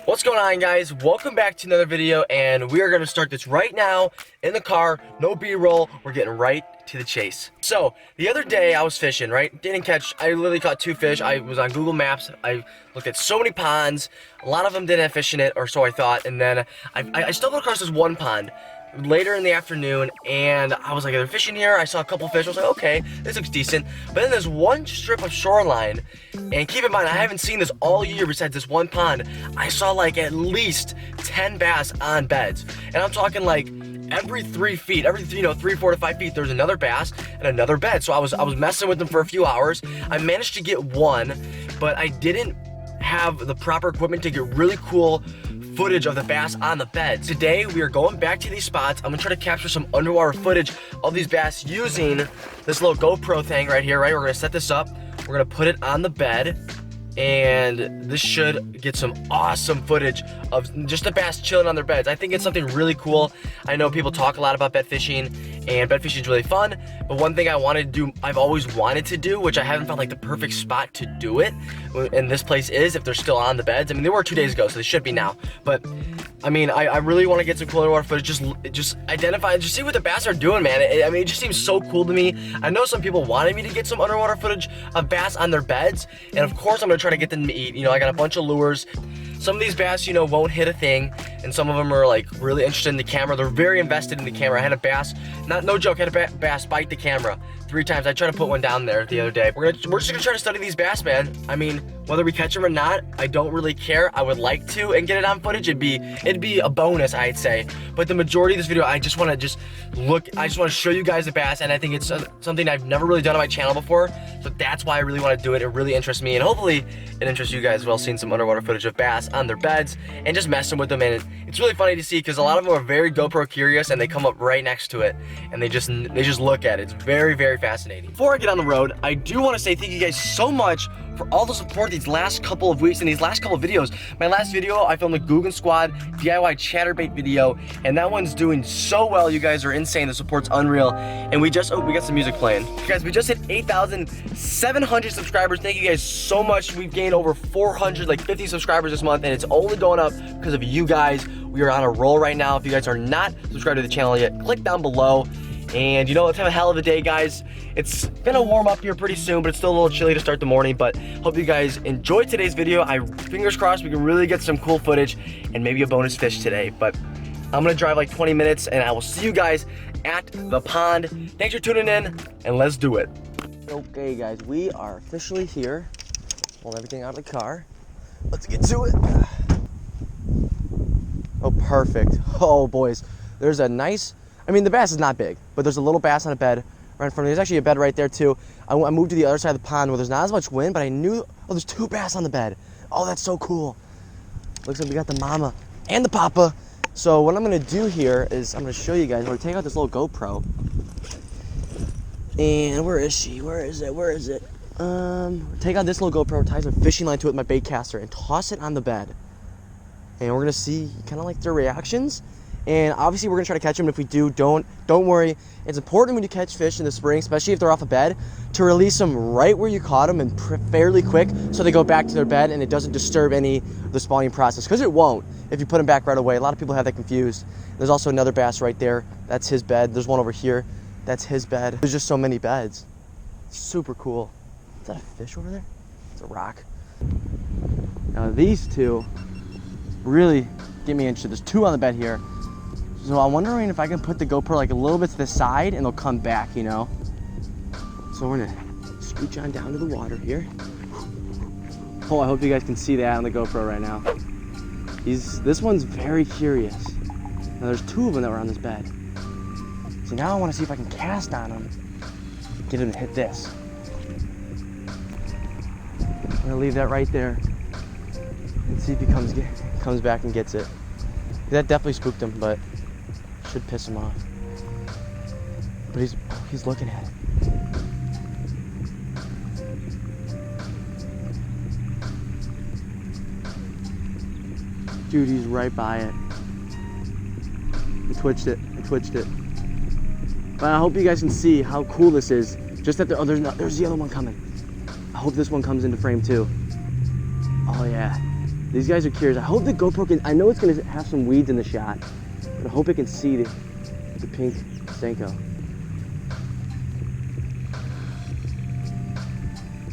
What's going on, guys? Welcome back to another video, and we are going to start this right now in the car. No b-roll. We're getting right to the chase. So the other day I was fishing, right? I literally caught 2 fish. I was on Google Maps. I looked at so many ponds. A lot of them didn't have fish in it, or so I thought. And then I stumbled across this one pond later in the afternoon, and I was like, they're fishing here. I saw a couple fish. I was like, okay, this looks decent. But then there's one strip of shoreline, and keep in mind, I haven't seen this all year besides this one pond. I saw like at least 10 bass on beds, and I'm talking like every 3 feet, every 3, 4 to 5 feet, there's another bass and another bed. So I was messing with them for a few hours. I managed to get one, but I didn't have the proper equipment to get really cool footage of the bass on the bed. Today we are going back to these spots. I'm gonna try to capture some underwater footage of these bass using this little GoPro thing right here, right? We're gonna set this up, we're gonna put it on the bed, and this should get some awesome footage of just the bass chilling on their beds. I think it's something really cool. I know people talk a lot about bed fishing, and bed fishing is really fun, but one thing I've always wanted to do, which I haven't found like the perfect spot to do it, and this place is, if they're still on the beds. I mean, they were 2 days ago, so they should be now, but I mean, I really want to get some cool underwater footage, just identify, just see what the bass are doing, man. I mean, it just seems so cool to me. I know some people wanted me to get some underwater footage of bass on their beds, and of course I'm gonna try to get them to eat. I got a bunch of lures. Some of these bass, won't hit a thing, and some of them are like really interested in the camera. They're very invested in the camera. I had a bass, no joke, had a bass bite the camera 3 times. I tried to put one down there the other day. We're just gonna try to study these bass, man. I mean, whether we catch them or not, I don't really care. I would like to and get it on footage. It'd be a bonus, I'd say. But the majority of this video, I just want to show you guys the bass, and I think it's something I've never really done on my channel before. So that's why I really want to do it. It really interests me, and hopefully it interests you guys as well, seeing some underwater footage of bass on their beds and just messing with them. And it's really funny to see, because a lot of them are very GoPro curious, and they come up right next to it and they just look at it. It's very, very fascinating. Before I get on the road, I do want to say thank you guys so much for all the support these last couple of weeks and these last couple of videos. My last video, I filmed the Guggen Squad DIY chatterbait video, and that one's doing so well. You guys are insane. The support's unreal. And we got some music playing. Guys, we just hit 8,700 subscribers. Thank you guys so much. We've gained over 450 subscribers this month, and it's only going up because of you guys. We are on a roll right now. If you guys are not subscribed to the channel yet, click down below. And let's have a hell of a day, guys. It's gonna warm up here pretty soon, but it's still a little chilly to start the morning. But hope you guys enjoyed today's video. Fingers crossed we can really get some cool footage and maybe a bonus fish today. But I'm gonna drive like 20 minutes, and I will see you guys at the pond. Thanks for tuning in, and let's do it. Okay, guys, we are officially here. Pull everything out of the car. Let's get to it. Oh, perfect. Oh, boys, there's a nice, I mean, the bass is not big, but there's a little bass on a bed right in front of me. There's actually a bed right there too. I moved to the other side of the pond where there's not as much wind, but I knew, oh, there's 2 bass on the bed. Oh, that's so cool. Looks like we got the mama and the papa. So what I'm gonna do here is I'm gonna show you guys. I'm gonna take out this little GoPro. And where is she? Where is it? Take out this little GoPro, tie some fishing line to it with my bait caster, and toss it on the bed. And we're gonna see kind of like their reactions. And obviously we're gonna try to catch them. If we do, don't worry. It's important when you catch fish in the spring, especially if they're off a bed, to release them right where you caught them and fairly quick, so they go back to their bed and it doesn't disturb any of the spawning process, because it won't if you put them back right away. A lot of people have that confused. There's also another bass right there. That's his bed. There's one over here. That's his bed. There's just so many beds. Super cool. Is that a fish over there? It's a rock. Now these two really get me interested. There's 2 on the bed here. So I'm wondering if I can put the GoPro like a little bit to the side and they'll come back, So we're gonna scooch on down to the water here. Oh, I hope you guys can see that on the GoPro right now. This one's very curious. Now there's 2 of them that were on this bed. So now I wanna see if I can cast on him, get him to hit this. I'm gonna leave that right there and see if he comes back and gets it. That definitely spooked him, but should piss him off. But he's looking at it. Dude, he's right by it. He twitched it. But I hope you guys can see how cool this is. Just that there's the other one coming. I hope this one comes into frame too. Oh yeah. These guys are curious. I hope the GoPro can, I know it's gonna have some weeds in the shot, but I hope it can see the pink Senko.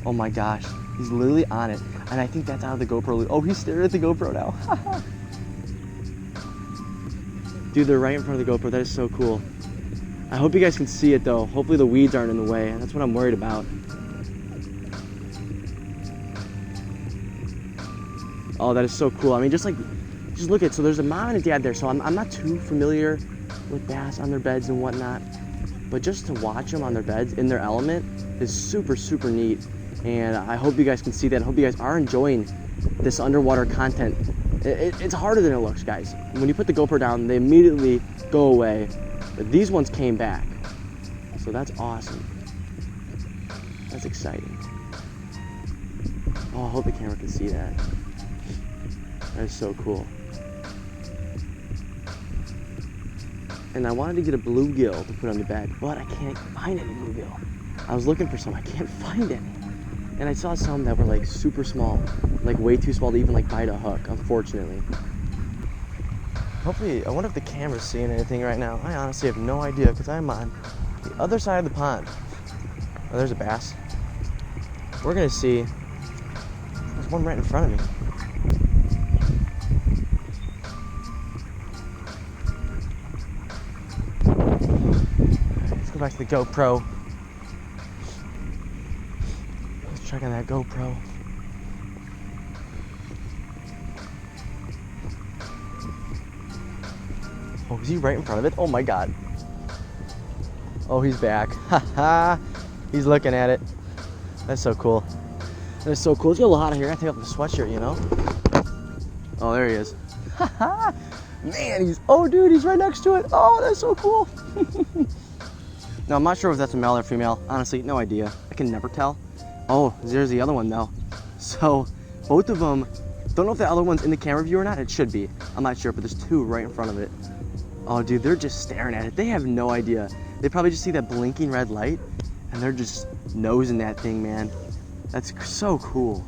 Oh my gosh, he's literally on it. And I think that's out of the GoPro. Oh, he's staring at the GoPro now. Dude, they're right in front of the GoPro. That is so cool. I hope you guys can see it though. Hopefully the weeds aren't in the way. That's what I'm worried about. Oh, that is so cool. I mean, just look at, so there's a mom and a dad there. So I'm not too familiar with bass on their beds and whatnot, but just to watch them on their beds in their element is super, super neat. And I hope you guys can see that. I hope you guys are enjoying this underwater content. It's harder than it looks, guys. When you put the GoPro down, they immediately go away. But these ones came back. So that's awesome. That's exciting. Oh, I hope the camera can see that. That is so cool. And I wanted to get a bluegill to put on the bed, but I can't find any bluegill. I was looking for some, I can't find any. And I saw some that were like super small, like way too small to even like bite a hook, unfortunately. Hopefully, I wonder if the camera's seeing anything right now. I honestly have no idea because I'm on the other side of the pond. Oh, there's a bass. We're gonna see. There's one right in front of me. Let's go back to the GoPro. Let's check on that GoPro. Oh, is he right in front of it? Oh my God. Oh, he's back. Haha. He's looking at it. That's so cool. That's so cool. It's getting a little hot in here. I gotta take off the sweatshirt, you know? Oh, there he is. Haha. Man, dude, he's right next to it. Oh, that's so cool. No, I'm not sure if that's a male or female. Honestly, no idea. I can never tell. Oh, there's the other one though. So, both of them, don't know if the other one's in the camera view or not. It should be. I'm not sure, but there's two right in front of it. Oh, dude, they're just staring at it. They have no idea. They probably just see that blinking red light, and they're just nosing that thing, man. That's so cool.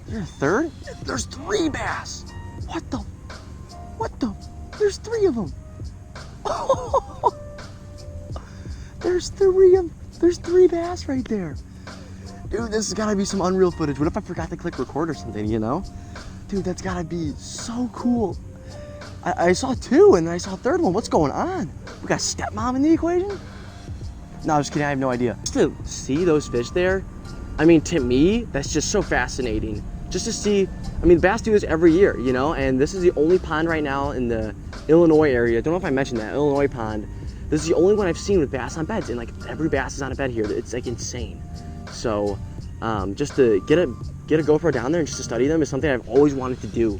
Is there a third? There's 3 bass. What the? There's 3 of them. There's 3 bass right there. Dude, this has gotta be some unreal footage. What if I forgot to click record or something, you know? Dude, that's gotta be so cool. I saw 2 and then I saw a third one. What's going on? We got stepmom in the equation? No, I'm just kidding, I have no idea. Just to see those fish there, I mean, to me, that's just so fascinating. Just to see, I mean, bass do this every year, you know? And this is the only pond right now in the Illinois area. I don't know if I mentioned that, Illinois pond. This is the only one I've seen with bass on beds, and like every bass is on a bed here. It's like insane. So just to get a GoPro down there and just to study them is something I've always wanted to do.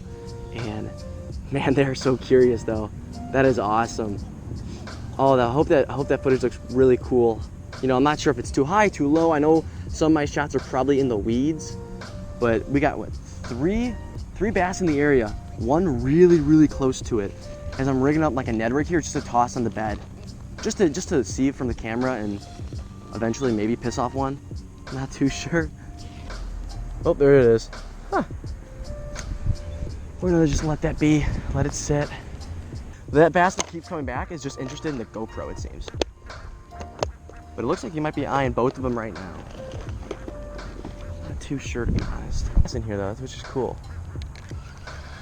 And man, they're so curious though. That is awesome. Oh, I hope that footage looks really cool. You know, I'm not sure if it's too high, too low. I know some of my shots are probably in the weeds, but we got what, three bass in the area. One really, really close to it. As I'm rigging up like a Ned rig here just to toss on the bed. Just to see it from the camera and eventually maybe piss off one. Not too sure. Oh, there it is. Huh. We're gonna just let that be, let it sit. That bass that keeps coming back is just interested in the GoPro, it seems. But it looks like he might be eyeing both of them right now. Not too sure, to be honest. It's in here though, which is cool.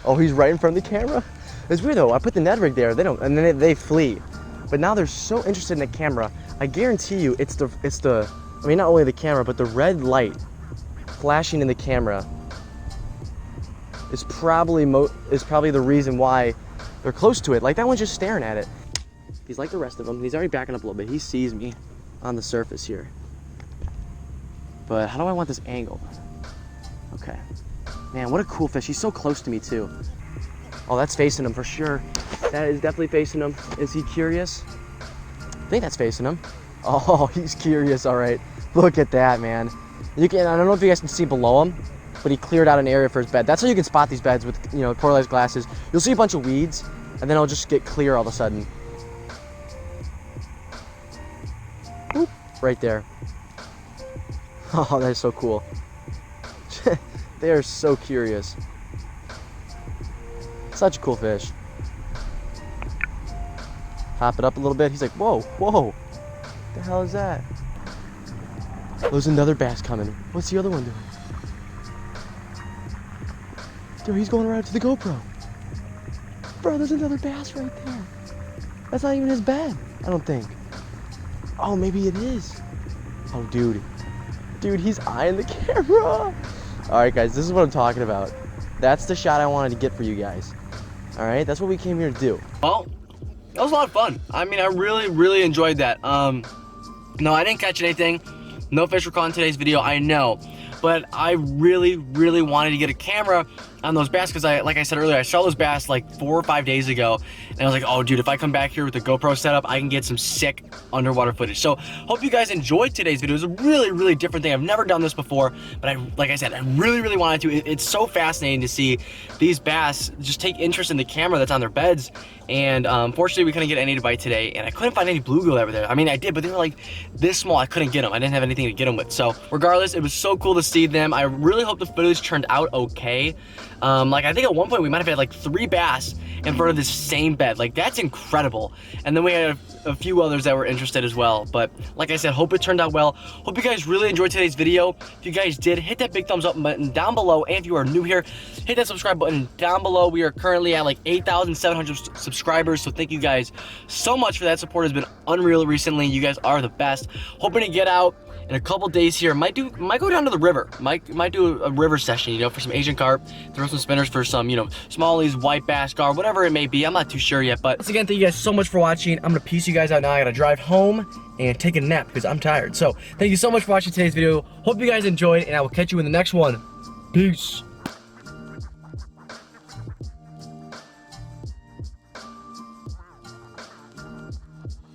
Oh, he's right in front of the camera. It's weird though, I put the Ned rig there, and then they flee. But now they're so interested in the camera. I guarantee you, it's the, I mean, not only the camera, but the red light flashing in the camera is probably the reason why they're close to it. Like that one's just staring at it. He's like the rest of them. He's already backing up a little bit. He sees me on the surface here. But how do I want this angle? Okay. Man, what a cool fish. He's so close to me too. Oh, that's facing him for sure. That is definitely facing him. Is he curious? I think that's facing him. Oh, he's curious, all right. Look at that, man. I don't know if you guys can see below him, but he cleared out an area for his bed. That's how you can spot these beds with, you know, polarized glasses. You'll see a bunch of weeds, and then it'll just get clear all of a sudden. Boop, right there. Oh, that is so cool. They are so curious. Such a cool fish. Hop it up a little bit. He's like, whoa, whoa. What the hell is that? Oh, there's another bass coming. What's the other one doing? Dude, he's going right to the GoPro. Bro, there's another bass right there. That's not even his bed, I don't think. Oh, maybe it is. Oh, dude. Dude, he's eyeing the camera. All right, guys, this is what I'm talking about. That's the shot I wanted to get for you guys. All right, that's what we came here to do. Well, that was a lot of fun. I mean, I really enjoyed that. No, I didn't catch anything. No fish were caught in today's video, I know. But I really wanted to get a camera on those bass because like I said earlier, I saw those bass like 4 or 5 days ago, and I was like, oh dude, if I come back here with the GoPro setup, I can get some sick underwater footage. So hope you guys enjoyed today's video. It was a really different thing. I've never done this before, but like I said, I really wanted to. It's so fascinating to see these bass just take interest in the camera that's on their beds. And unfortunately, we couldn't get any to bite today, and I couldn't find any bluegill over there. I mean, I did, but they were like this small. I couldn't get them. I didn't have anything to get them with. So regardless, it was so cool to see them. I really hope the footage turned out okay. Like I think at one point we might have had like 3 bass in front of this same bed. Like that's incredible. And then we had a few others that were interested as well. But like I said, hope it turned out well. Hope you guys really enjoyed today's video. If you guys did, hit that big thumbs up button down below. And if you are new here, hit that subscribe button down below. We are currently at like 8,700 subscribers. So thank you guys so much for that. Support has been unreal recently. You guys are the best. Hoping to get out in a couple days here. Might go down to the river. Might do a river session, you know, for some Asian carp. Throw some spinners for some, you know, smallies, white bass, gar, whatever it may be. I'm not too sure yet. But once again, thank you guys so much for watching. I'm gonna peace you guys out now. I gotta drive home and take a nap because I'm tired. So thank you so much for watching today's video. Hope you guys enjoyed, and I will catch you in the next one. Peace.